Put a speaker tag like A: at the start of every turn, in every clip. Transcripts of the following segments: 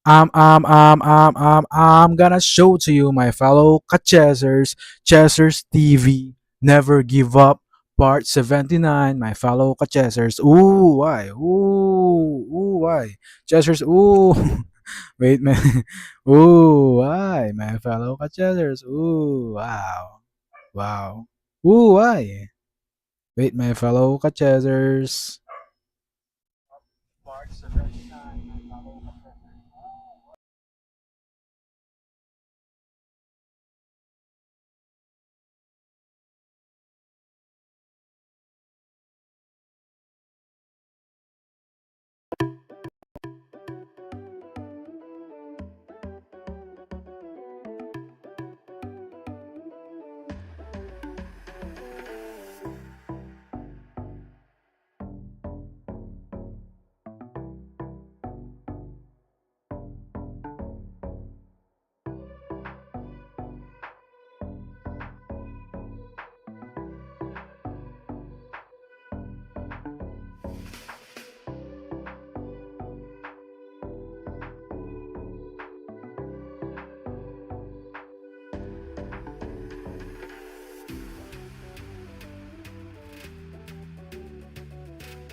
A: I'm gonna show to you, my fellow Chessers, Chessers TV. Never give up. Part 79, my fellow Chessers. Ooh, why? Why? Chessers, ooh. Wait, man. Ooh, why? My fellow Chessers. Ooh, wow. Wow. Ooh, why? Wait, my fellow Chessers.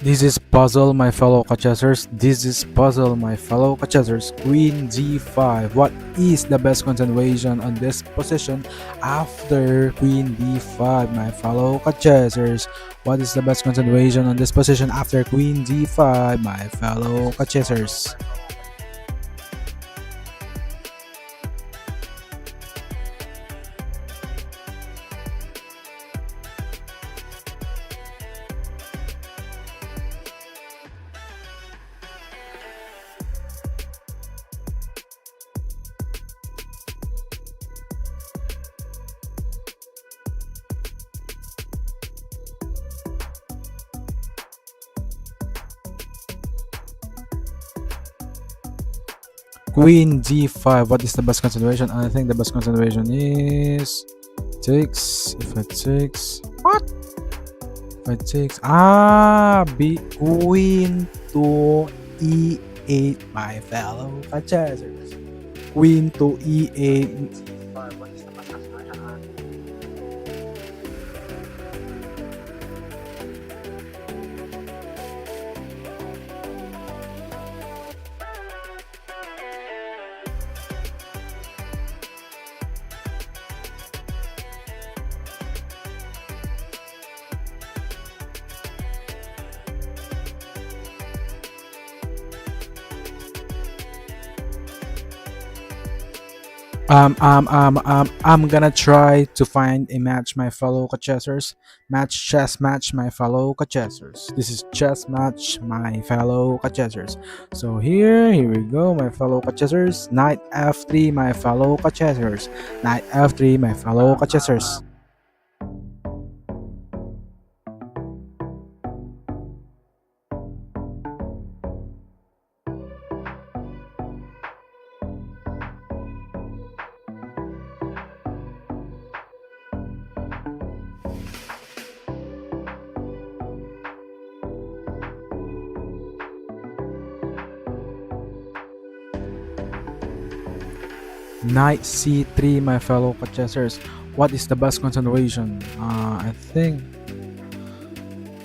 A: This is puzzle, my fellow Kachasers. This is puzzle, my fellow Kachasers. Queen g5. What is the best continuation on this position after Queen d5, my fellow Kachasers? What is the best continuation on this position after Queen d5, my fellow Kachasers? Queen g5. What is the best continuation? I think the best continuation is takes. If it takes, what? If it takes, B Queen to e8, my fellow Kachasers. Queen to e8. I'm gonna try to find a match, my fellow Kachessers. Match, chess match, my fellow Kachessers. This is chess match, my fellow Kachessers. So here we go, my fellow Kachessers. Knight f3, my fellow Kachessers. Knight f3, my fellow Kachessers. Knight c3, my fellow Kachessers. What is the best continuation? I think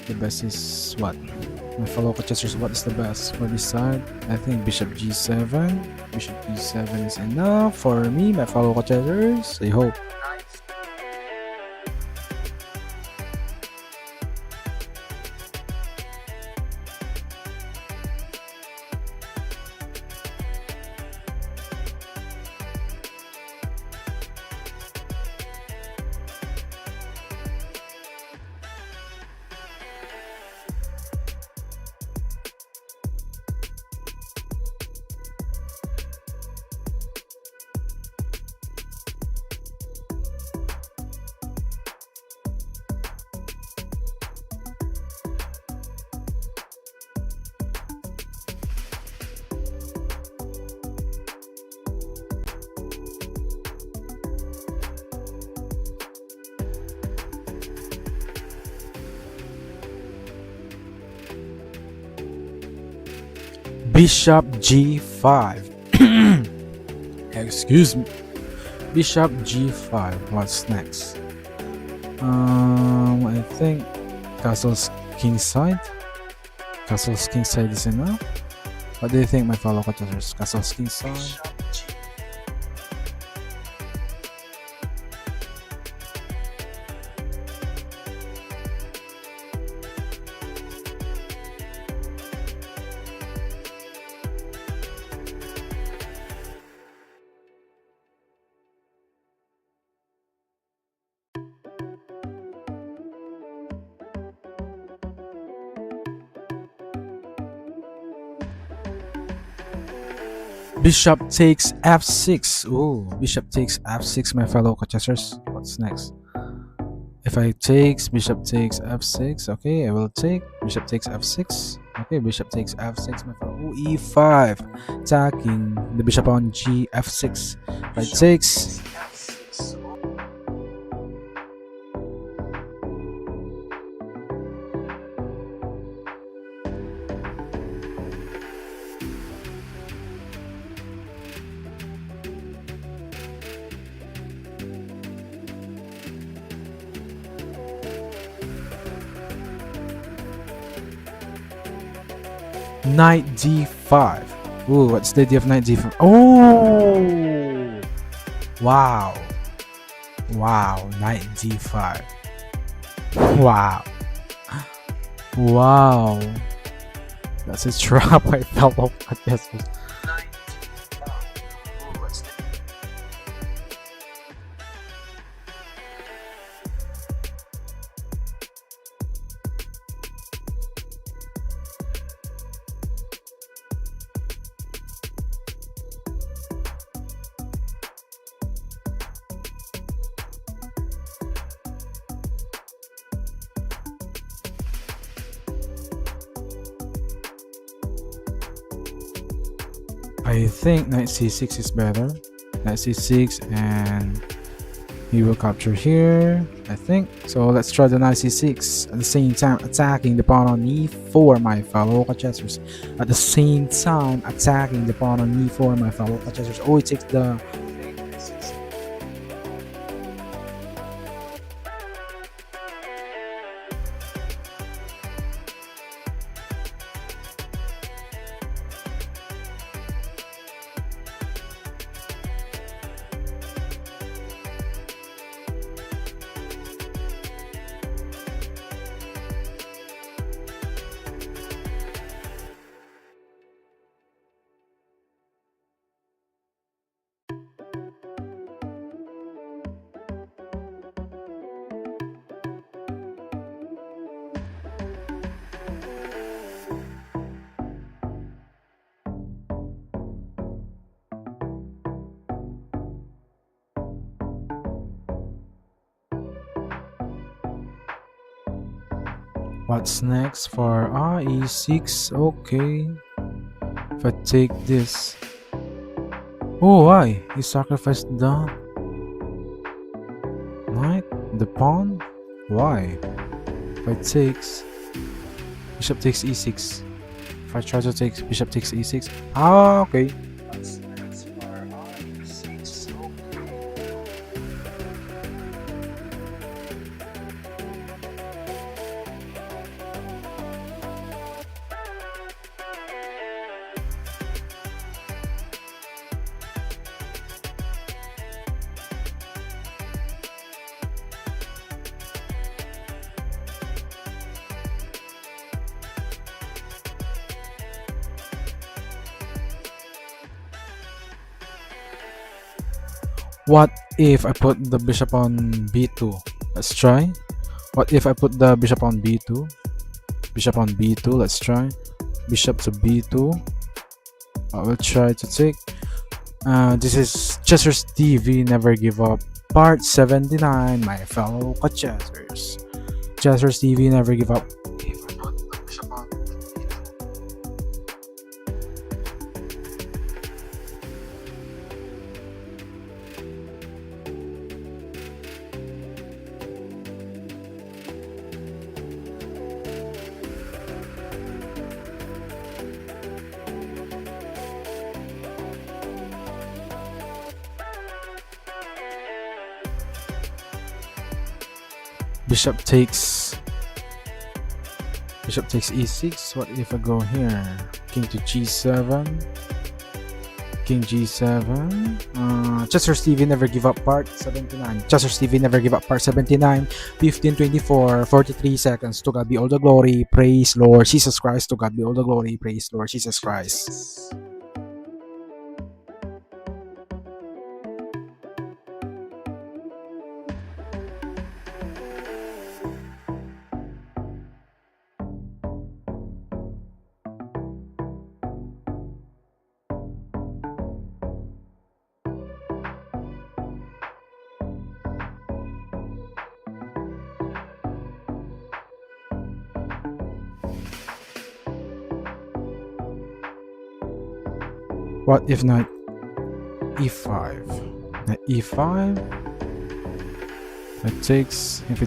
A: the best is what? My fellow Kachessers, what is the best for this side? I think Bishop g7. Bishop g7 is enough for me, my fellow Kachessers. I hope. Bishop g5. Excuse me. Bishop g5. What's next? I think castle's kingside. Castle's kingside is enough. What do you think, my fellow contestants? Castle's kingside. Bishop takes f6. Ooh, bishop takes f6, my fellow contestants. What's next? If I takes, bishop takes f6. Okay, I will take. Bishop takes f6. Okay, bishop takes f6, my fellow. Ooh, e5. Attacking the bishop on g f6. If I takes. Knight d5. Ooh, what's the idea of knight d5? Oh! Wow. Wow, knight d5. Wow. Wow. That's a trap, I fellow contestants. I think knight c6 is better. Knight c6 and he will capture here, I think. So let's try the knight c6 at the same time attacking the pawn on e4, my fellow contestants. At the same time attacking the pawn on e4, my fellow contestants. Oh, it takes the what's next for e6. Okay, if I take this. Oh, why? He sacrificed the knight, the pawn? Why? If I takes bishop takes e6. If I try to take bishop takes e6. Ah, okay. What if I put the bishop on b2? Let's try. What if I put the bishop on b2? Bishop on b2, let's try. Bishop to b2. I will try to take. This is Chessers TV Never Give Up, part 79, my fellow Chessers. Chessers TV Never Give Up. Bishop takes e6. What if I go here? King to g7. King g7. Chester Stevie never give up part 79. Chester Stevie never give up part 79. 15:24, 43 seconds. To God be all the glory. Praise Lord Jesus Christ. To God be all the glory. Praise Lord Jesus Christ. What if knight e5? Knight e5. If it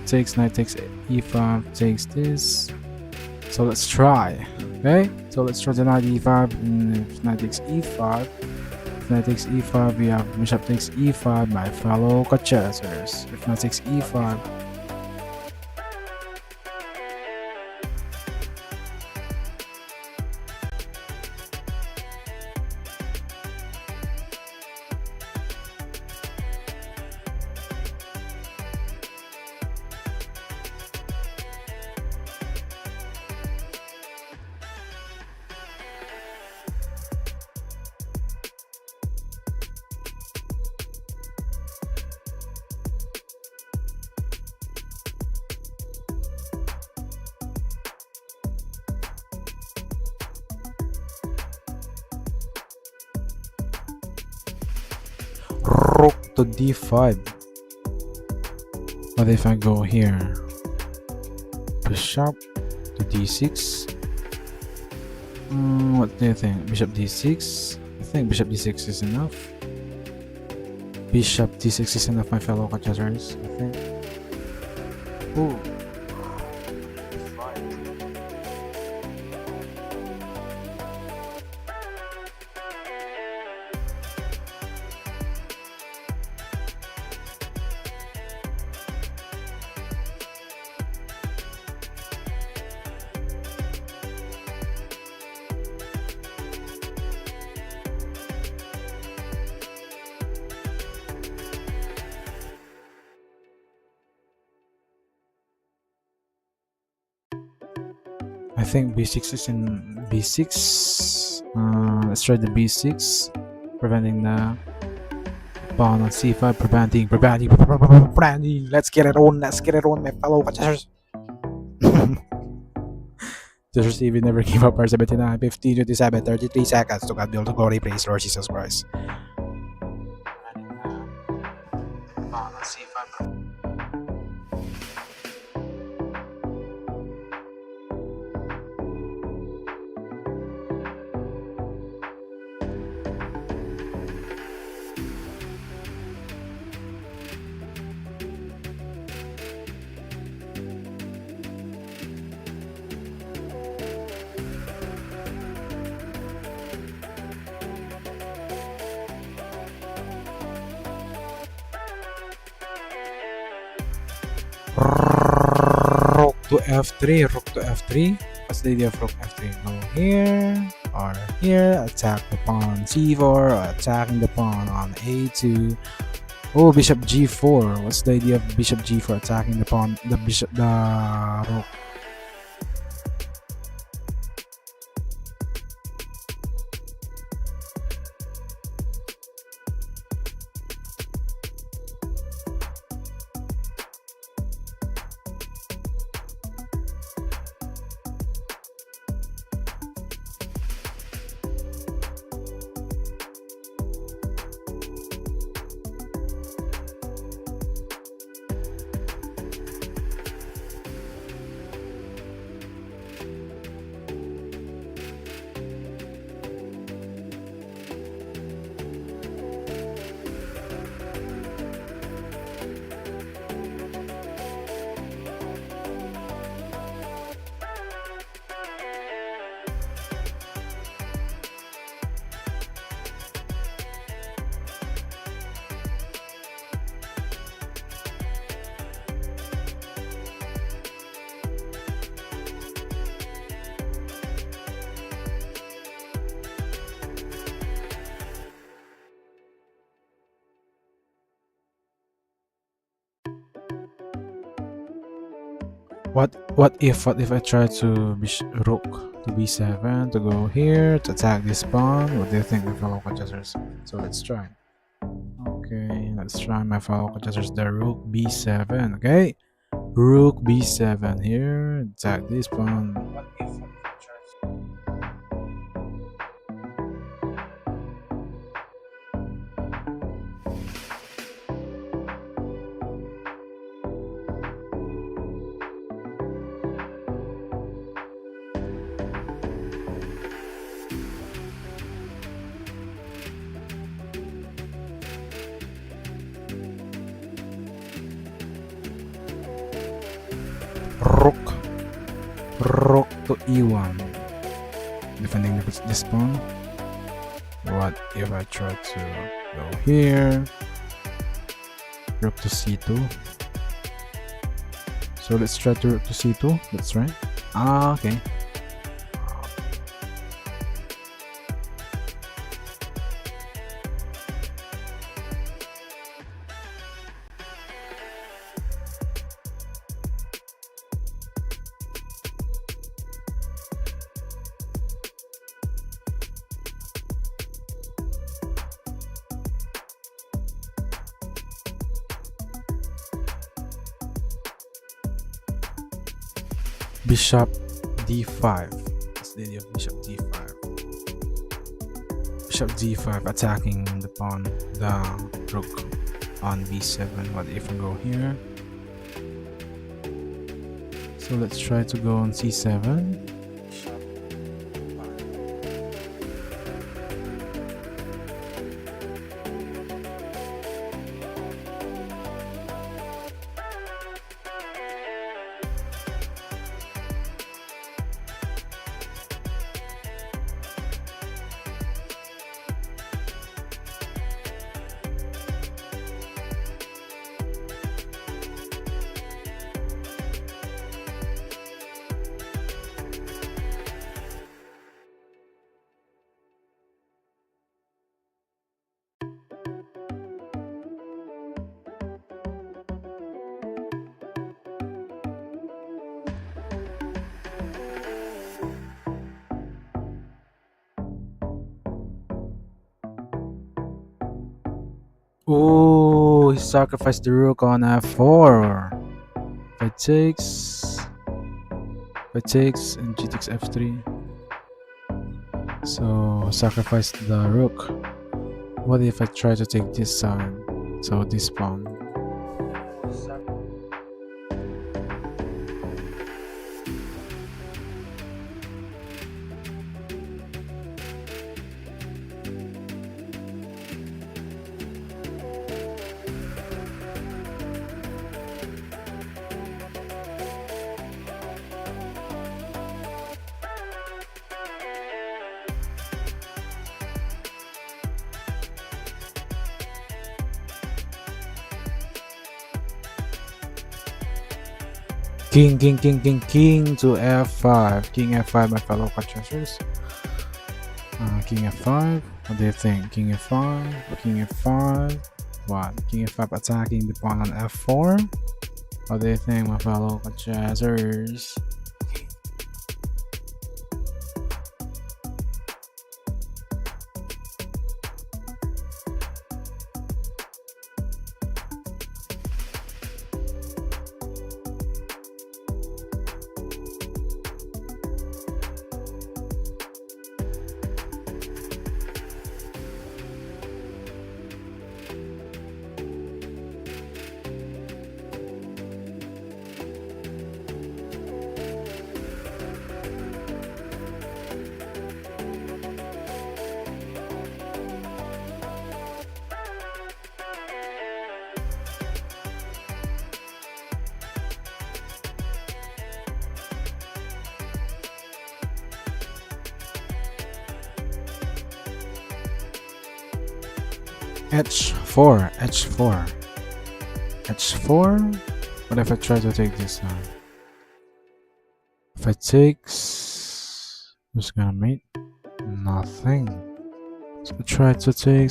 A: takes, knight takes e5, takes this. So let's try. Okay? So let's try the knight e5. And if knight takes e5, knight takes e5, we have bishop takes e5, my fellow chessers. If knight takes e5, rook to d5. What if I go here? Bishop to d6. What do you think? Bishop d6? I think bishop d6 is enough. Bishop d6 is enough, my fellow chessers. I think. Ooh. I think b6 is in b6. Let's try the b6, preventing the pawn on c5, preventing. Let's get it on, my fellow chessers. Chester Stevie never gave up. R79, 15, 27, 33 seconds. To God be all the glory, praise Lord Jesus Christ. Pawn on c5. Rook to f3. Rook to f3. What's the idea of rook f3? Go here or here. Attack the pawn c4 or attacking the pawn on a2. Oh, bishop g4. What's the idea of bishop g4 attacking the pawn? The rook. What if I try to rook to b7 to go here to attack this pawn? What do you think, my fellow contestants? So let's try. Okay, let's try, my fellow contestants. The rook b7. Okay, rook b7 here. Attack this pawn. Rook. Rook to e1. Defending this pawn. What if I try to go here? Rook to c2. So let's try to rook to c2. That's right. Okay. Bishop d5. That's the idea of bishop d5. Bishop d5 attacking the pawn, the rook on b7. What if I go here? So let's try to go on c7. Oh, he sacrificed the rook on f4. If it takes, and g takes f3. So sacrifice the rook. What if I try to take this side? So this pawn. King to f5. King f5, my fellow contestants. King f5. What do you think? King f5. King f5. What? King f5 attacking the pawn on f4. What do you think, my fellow contestants? h4. What if I try to take this now? If I takes, who's gonna mate? Nothing. So I try to take.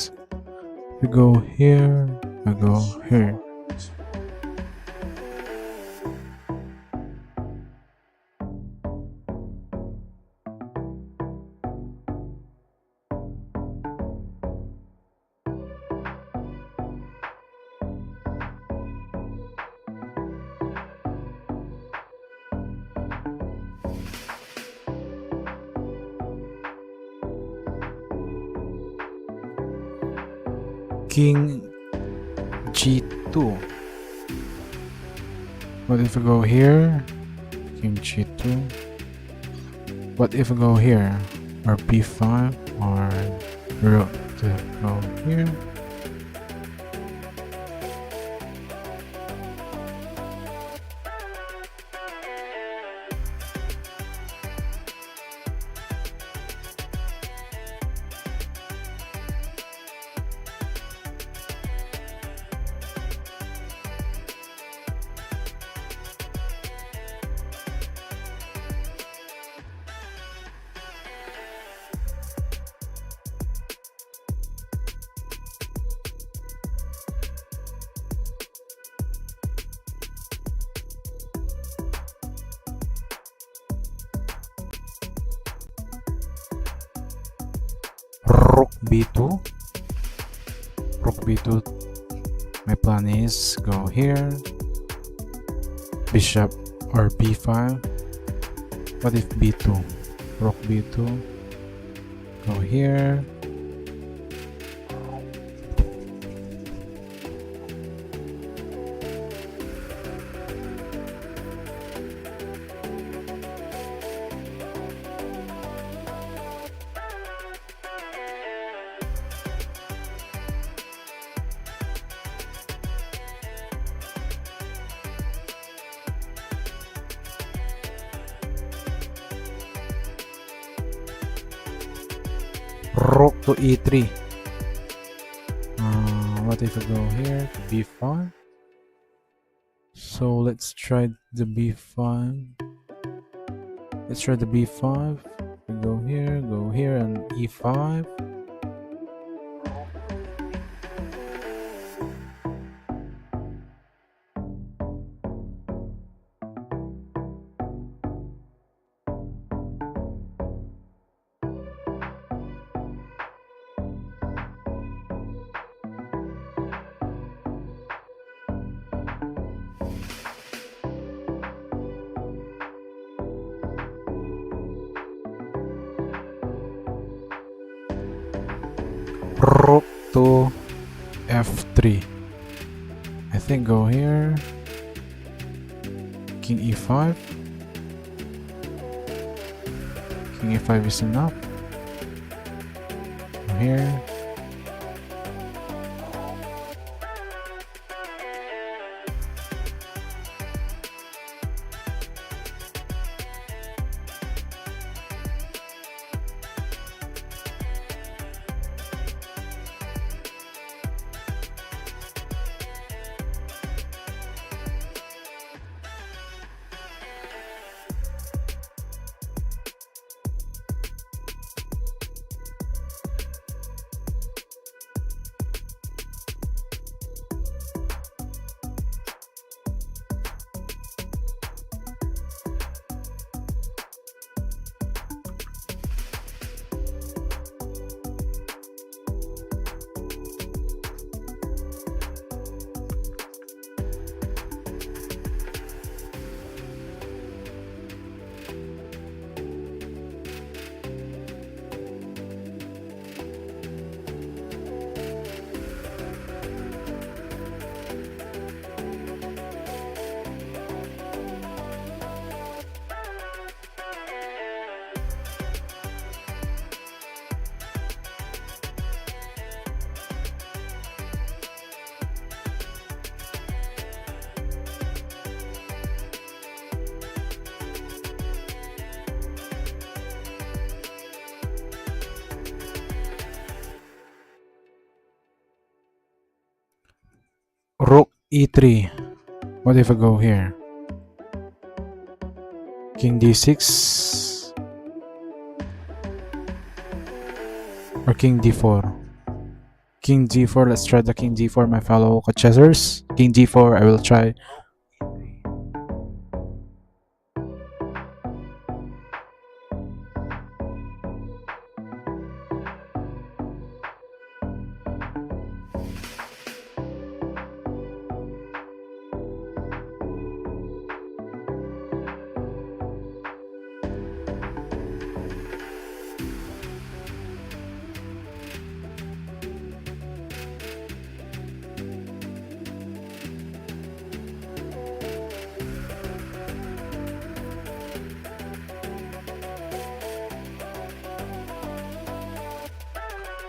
A: We go here. I go here. king g2. What if I go here? King g2. What if I go here? Or b5 or rook to go here? Rook b2. Rook b2. My plan is go here. Bishop or b5. What if b2? Rook b2. Go here. Rook to e3. What if I go here to b5? So let's try the b5. Let's try the b5. We go here, and e5. Rook to f3. I think go here. King e5. King e5 is enough. Go here. Rook e3. What if I go here? King d6 or king d4? King d4. Let's try the king d4, my fellow chessers. King d4. I will try.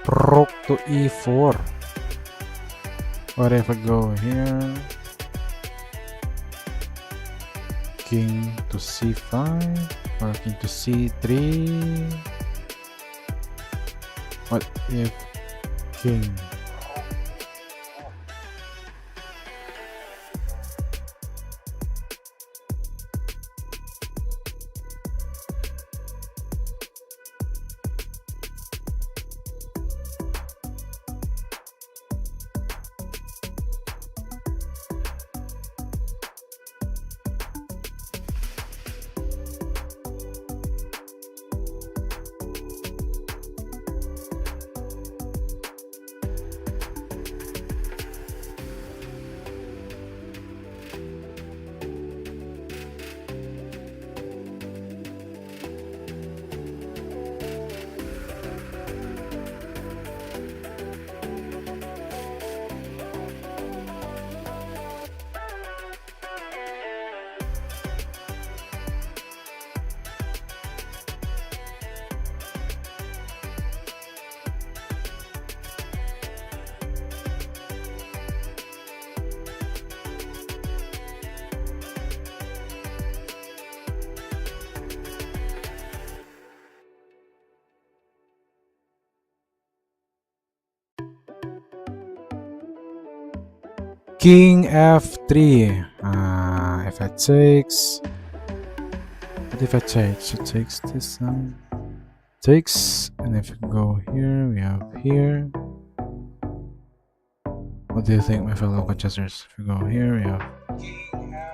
A: Rook to e4. What if I go here? King to c5 or king to c3. What if king? King f3. If I takes, what if I takes? It takes this takes, and if we go here, we have here. What do you think, my fellow contestants? If we go here, we have King f3.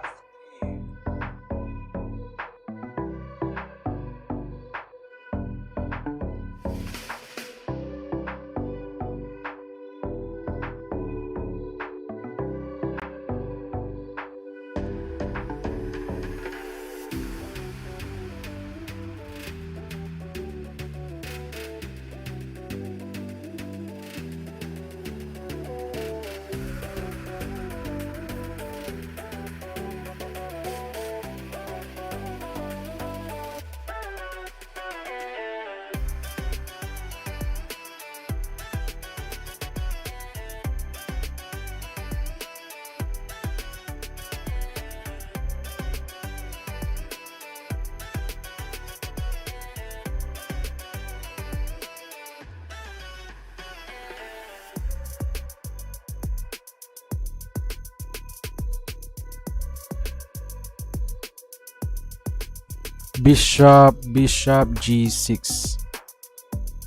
A: Bishop g6.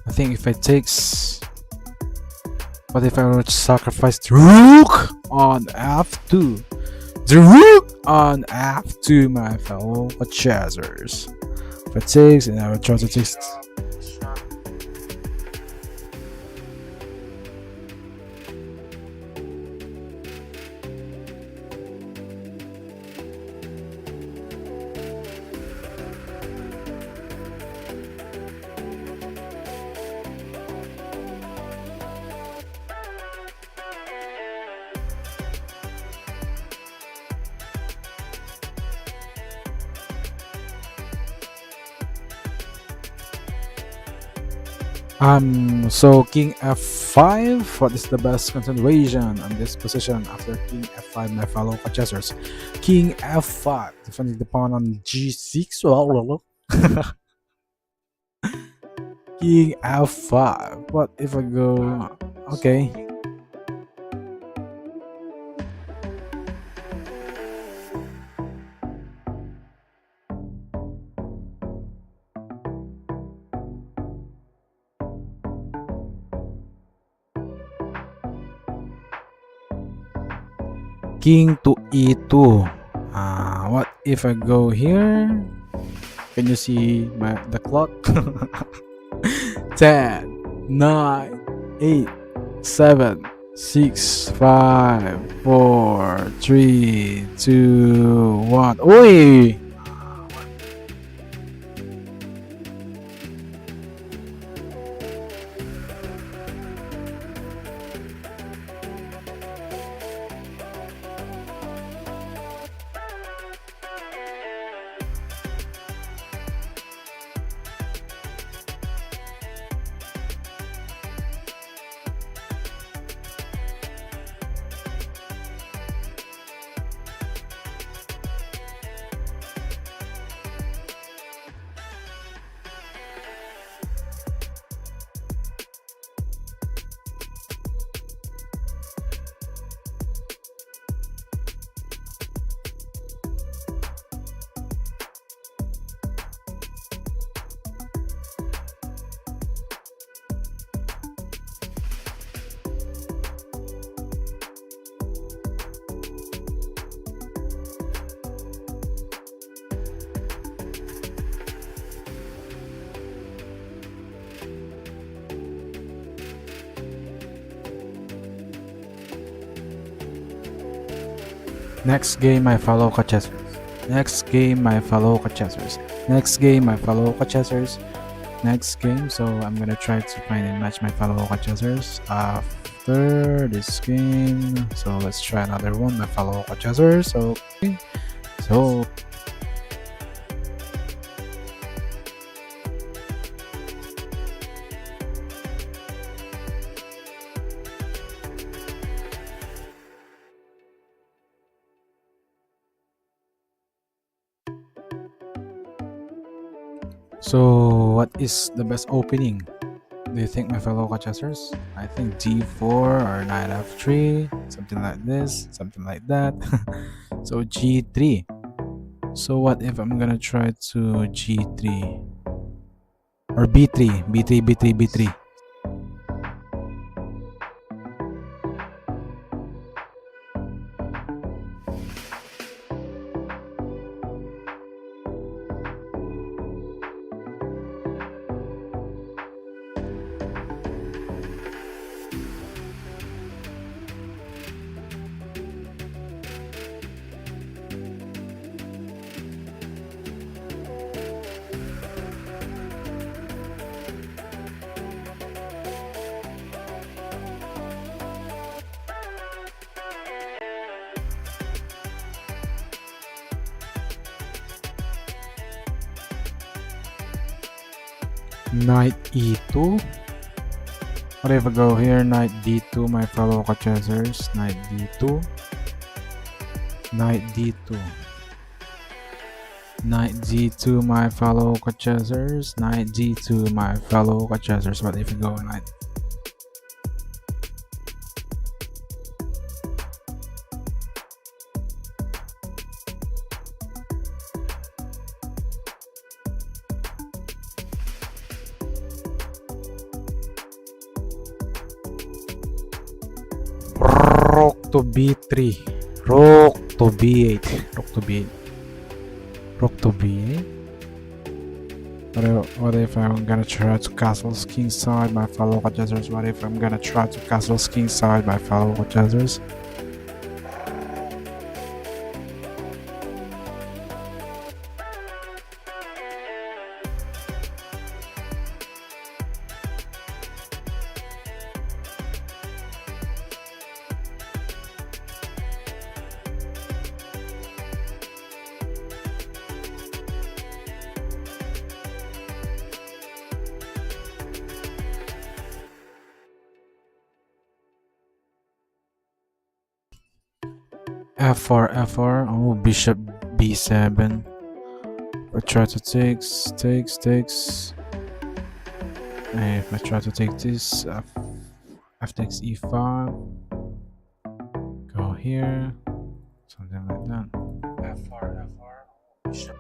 A: I think if I takes, what if I were to sacrifice the rook on f2? The rook on f2, my fellow chessers. If I takes, and I will try to take. So king f5. What is the best continuation on this position after king f5, my fellow chessers? King f5, defending the pawn on g6. King f5. What if I go? Okay. King to e2. What if I go here? Can you see the clock? 10, 9, 8, 7, 6, 5, 4, 3, 2, 1. Oi! Next game, my fellow Kachesers. Next game, my fellow Kachesers. Next game, my fellow Kachesers. Next game, so I'm gonna try to find and match my fellow Kachesers after this game. So let's try another one, my fellow Kachesers. Okay, so what is the best opening? Do you think, my fellow Kachesers? I think G4 or Knight F3, something like this, something like that. So G3. So what if I'm gonna try to G3 or B3, B3, B3, B3? Knight E2. What if I go here? Knight D2, my fellow Kachesers. Knight D2. Knight D2. Knight G2, my fellow Kachesers. Knight G2, my fellow Kachesers. What if I go Knight? Rook to B3. Rook to B8. Rook to B8. Rook to B8. What if I'm gonna try to castles kingside, my fellow Kachesers? What if I'm gonna try to castles kingside, my fellow Kachesers? F4, F4. Oh, bishop B7. I try to takes. And if I try to take this, F takes E5. Go here. Something like that. F4, bishop.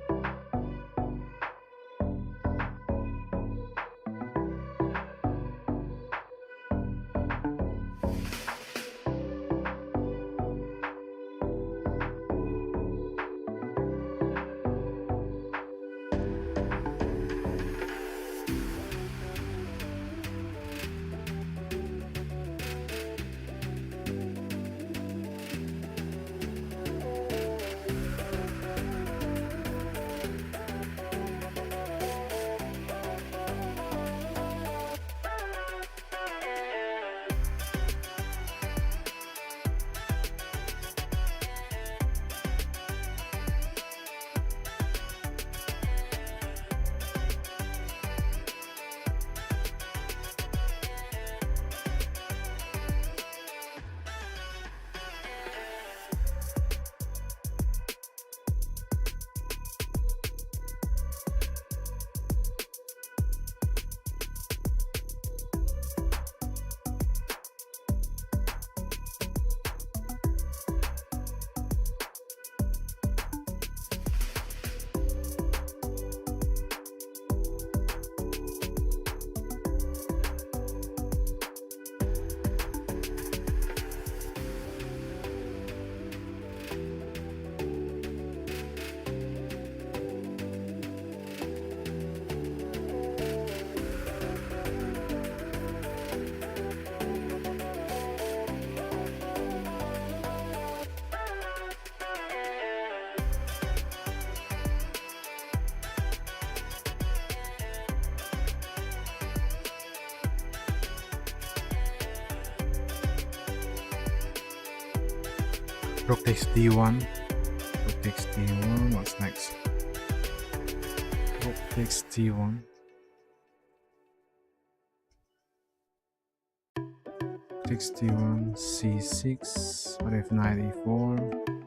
A: Rook takes d1. Rook takes d1. What's next? Rook takes d1. Takes d1. c6. What if knight e4?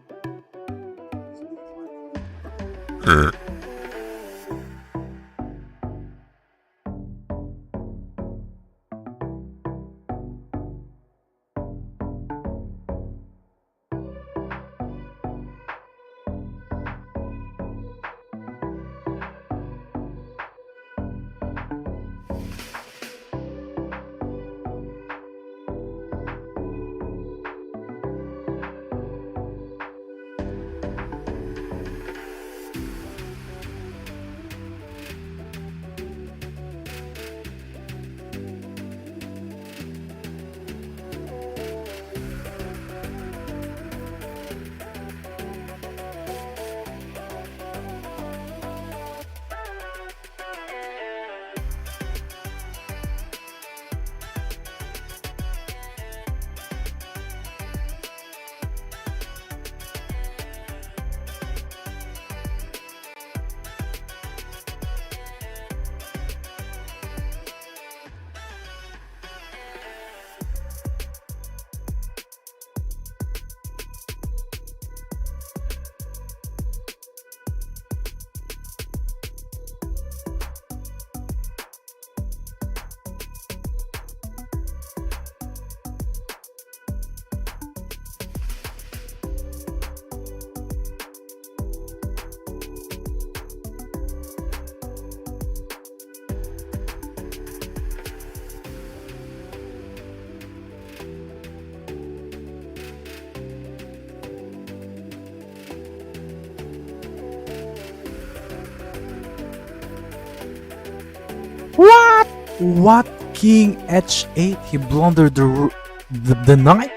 A: What? What? King h8? He blundered the knight?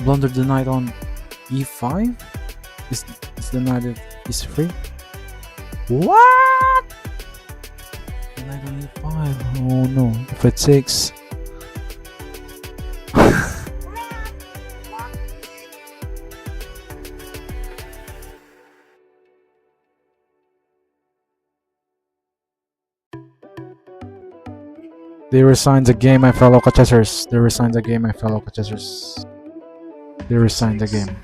A: Blundered the knight on e5? Is the knight is free? What? The knight on e5. Oh no. f6. They resigned the game, my fellow chessers. They resigned the game, my fellow chessers. They resigned the game.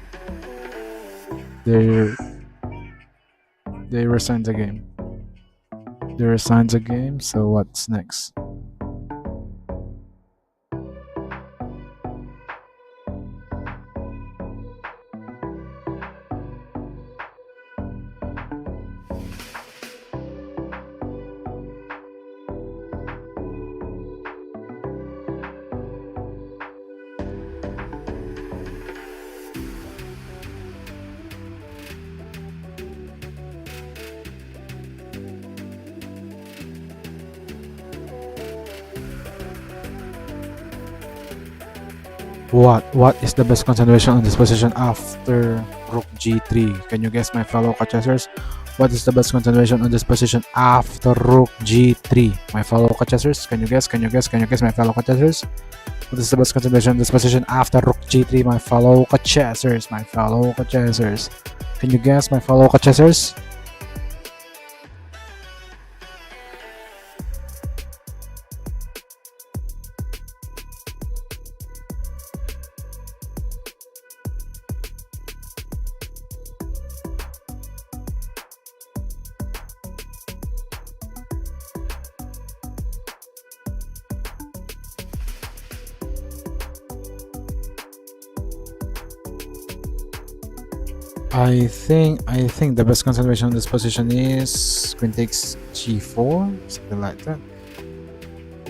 A: They resigned the game. They resigned the game. So what's next? What is the best continuation on this position after rook g3? Can you guess, my fellow chessers? What is the best continuation on this position after rook g3? My fellow chessers, can you guess? Can you guess? Can you guess, my fellow chessers? What is the best continuation on this position after rook g3? My fellow chessers, my fellow chessers. Can you guess, my fellow chessers? I think the best continuation on this position is queen takes g4, something like that.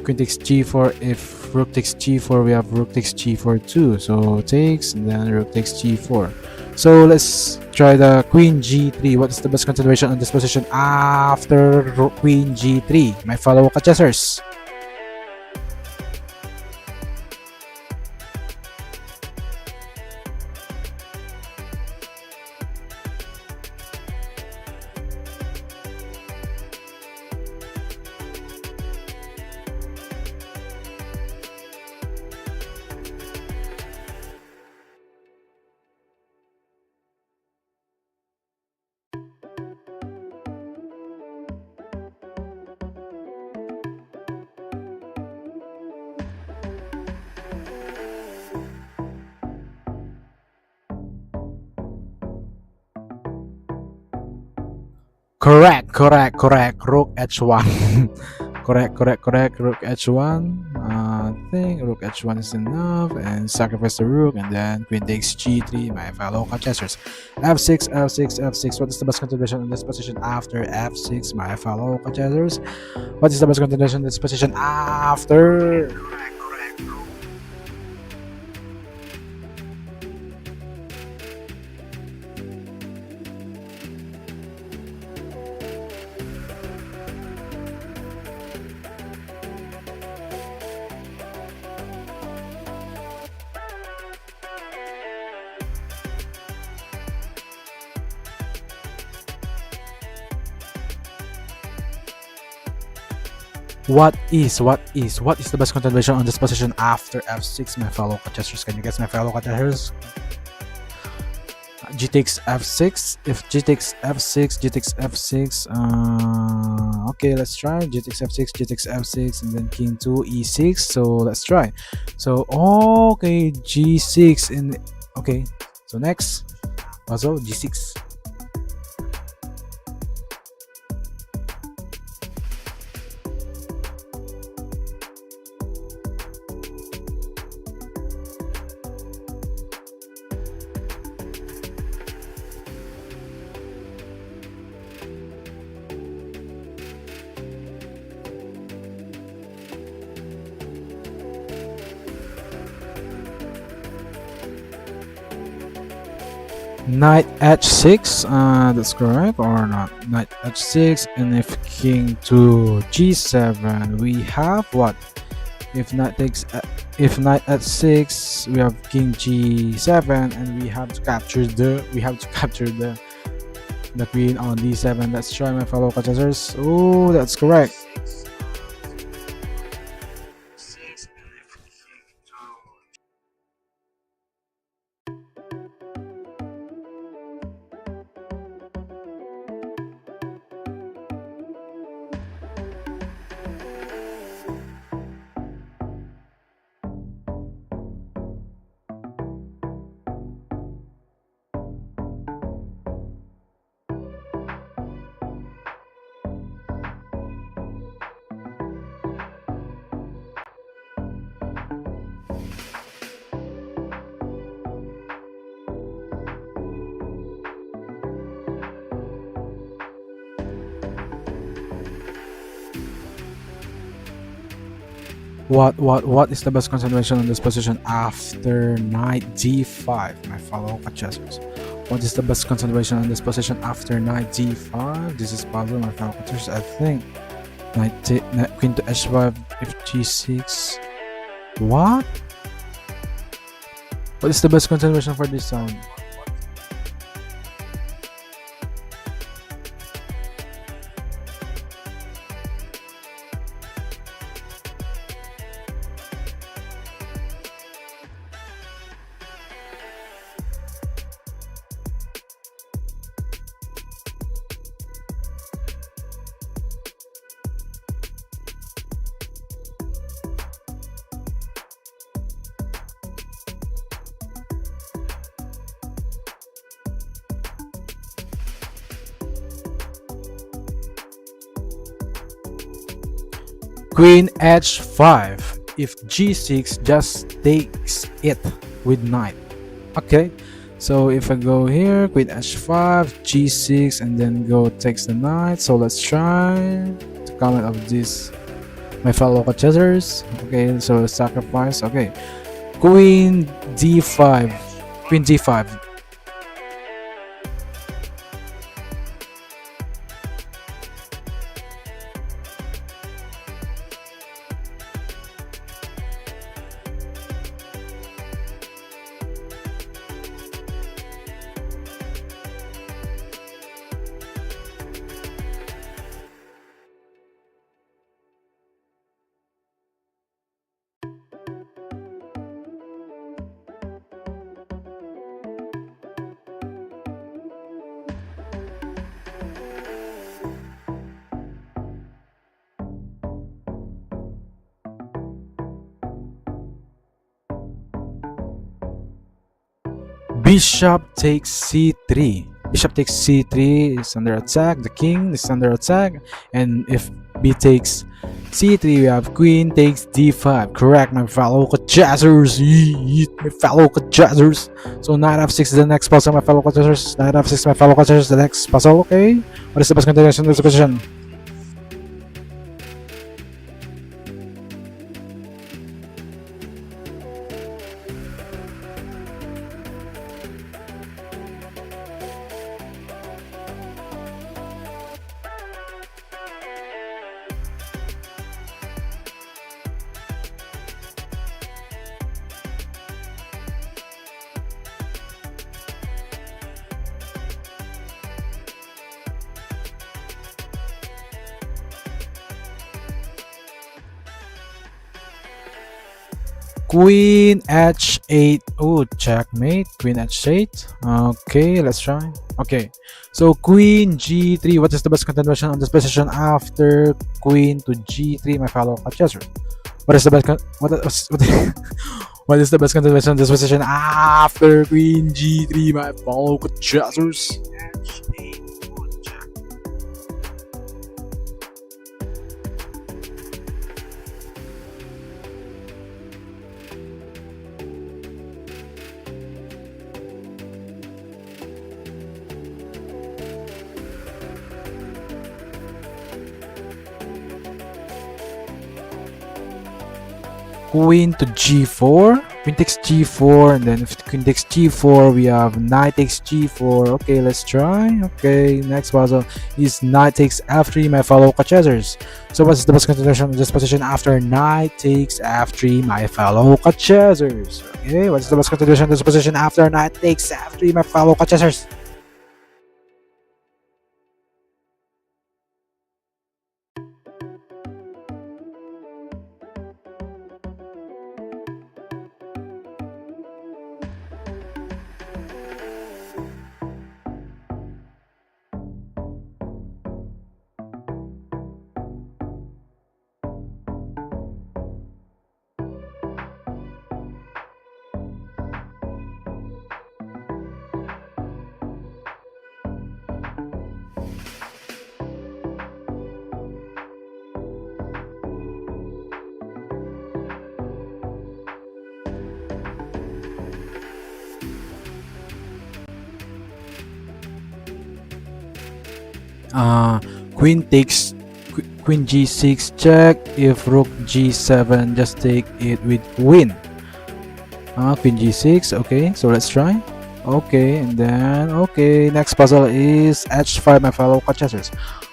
A: Queen takes g4. If rook takes g4, we have rook takes g4 too. So takes and then rook takes g4. So let's try the queen g3. What is the best continuation on this position after queen g3? My fellow chessers. Correct. Rook h1. Correct. Rook h1. I think rook h1 is enough, and sacrifice the rook, and then queen takes g3. My fellow contestants, f6. What is the best continuation in this position after f6? My fellow contestants, what is the best continuation in this position after? What is the best continuation on this position after f6? My fellow contestants, can you guess, my fellow contestants? G takes f6. If g takes f6. Okay, let's try. G takes f6, and then king 2 e6. So let's try. So okay, g6 in. Okay, so next puzzle g6. Knight h6, that's correct or not? Knight h6, and if king to g7, we have what? If knight h6, we have king g7, and we have to capture the queen on d7. Let's try, my fellow contestants. Oh, that's correct. What is the best continuation on this position after knight d5, my fellow contestants? What is the best continuation on this position after knight d5? This is puzzle, my fellow contestants. I think queen to h5, if g6. What is the best continuation for this sound? Queen h5, if g6, just takes it with knight. Okay, so if I go here, queen h5, g6, and then go takes the knight. So let's try to comment of this, my fellow contestants. Okay, so sacrifice. Okay, queen d5, queen d5. Bishop takes c3. Bishop takes c3 is under attack. The king is under attack. And if b takes c3, we have queen takes d5. Correct, my fellow jazzers. My fellow jazzers. So knight f6 is the next puzzle, my fellow jazzers. Knight f6, my fellow jazzers, the next puzzle. Okay. What is the best continuation of this position? Queen h8. Oh, checkmate. Queen h8. Okay, let's try. Okay, so queen g3. What is the best continuation on this position after queen to g3, my fellow chessers? What is the best? What is the best continuation on this position after queen g3, my fellow chessers? Queen to g4. Queen takes g4, and then if queen takes g4, we have knight takes g4. Okay, let's try. Okay, next puzzle is knight takes f3, my fellow chessers. So what's the best continuation of this position after knight takes f3, my fellow chessers? Okay, what's the best continuation of this position after knight takes f3, my fellow chessers? Queen takes queen g6 check. If rook g7, just take it with queen. Queen g6. Okay, so let's try. Okay, and then okay, next puzzle is h5, my fellow chessers.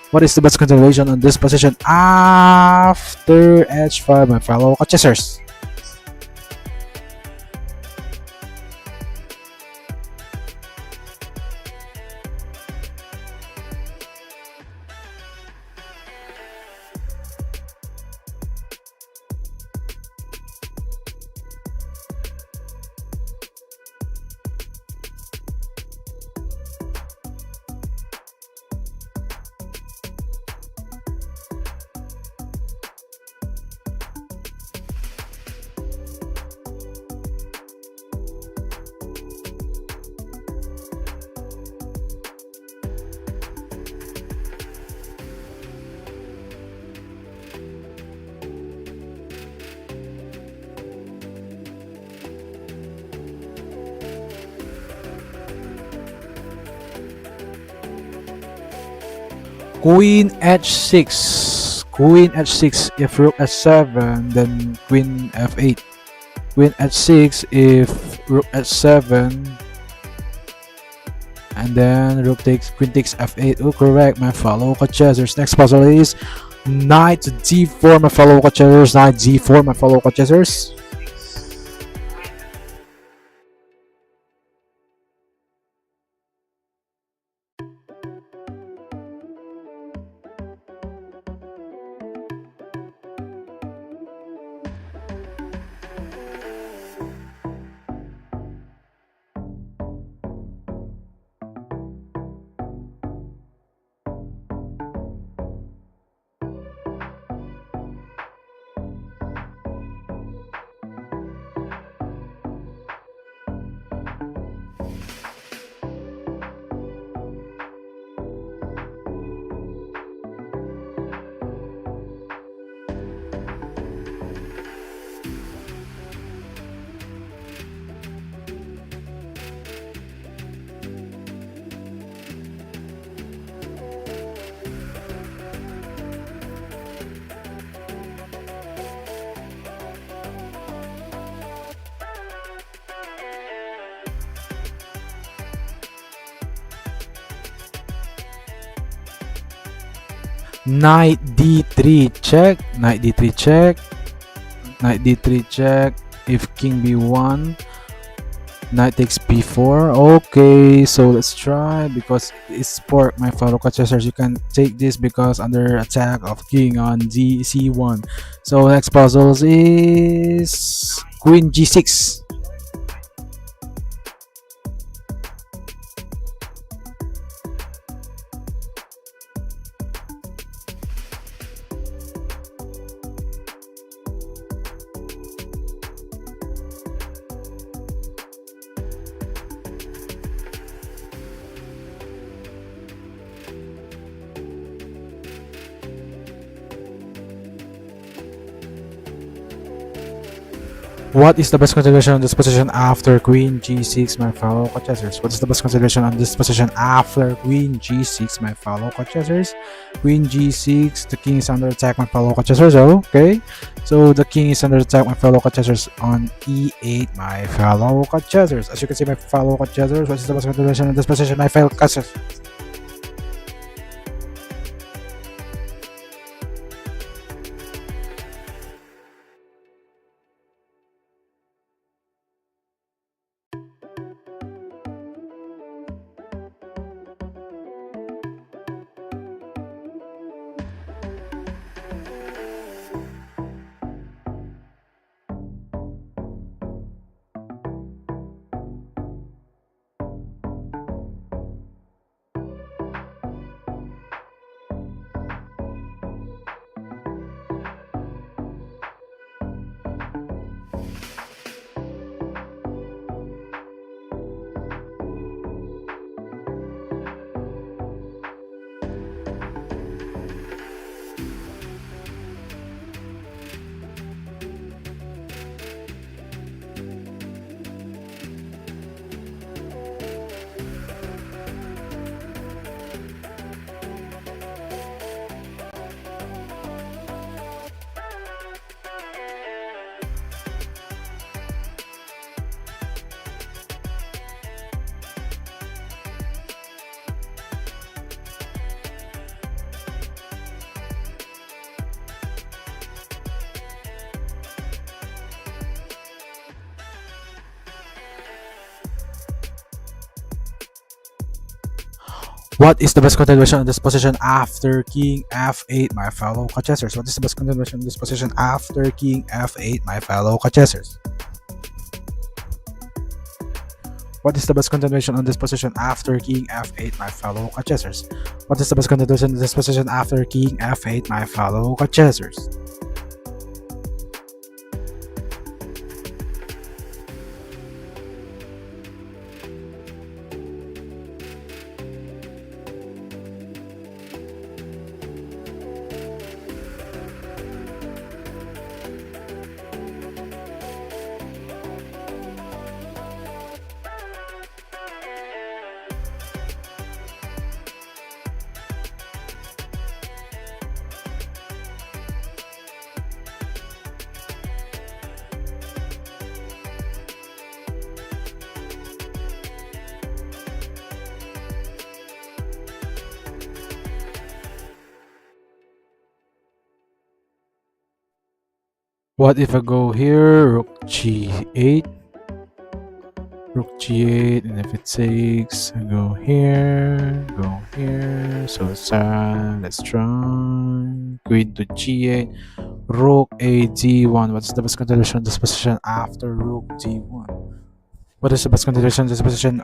A: What is the best continuation on this position after h5, my fellow chessers? Queen h6. Queen h6. If rook h7, then queen f8. Queen h6 if rook h7, and then queen takes f8. Oh, correct, my fellow chessers. Next puzzle is knight to d4, my fellow chessers. Knight d4, my fellow chessers. Knight d3 check, knight d3 check, knight d3 check. If king b1, knight takes b4. Okay, so let's try because it's pork, my fellow contestants. You can take this because under attack of king on c1. So next puzzles is queen g6. What is the best continuation on this position after queen g6, my fellow contestants? What is the best continuation on this position after queen g6, my fellow contestants? Queen g6, the king is under attack, my fellow contestants. Okay, so the king is under attack, my fellow contestants, on e8, my fellow contestants. As you can see, my fellow contestants, what is the best continuation on this position, my fellow contestants? What is the best continuation on this position after king f8, my fellow contestants? What is the best continuation on this position after king f8, my fellow contestants? What is the best continuation on this position after king f8, my fellow contestants? What is the best continuation on this position after king f8, my fellow contestants? What if I go here, rook g8, rook g8, and if it takes, I go here, so let's try, queen to g8, rook a d1. What's the best continuation of this position after rook d1? What is the best continuation of this position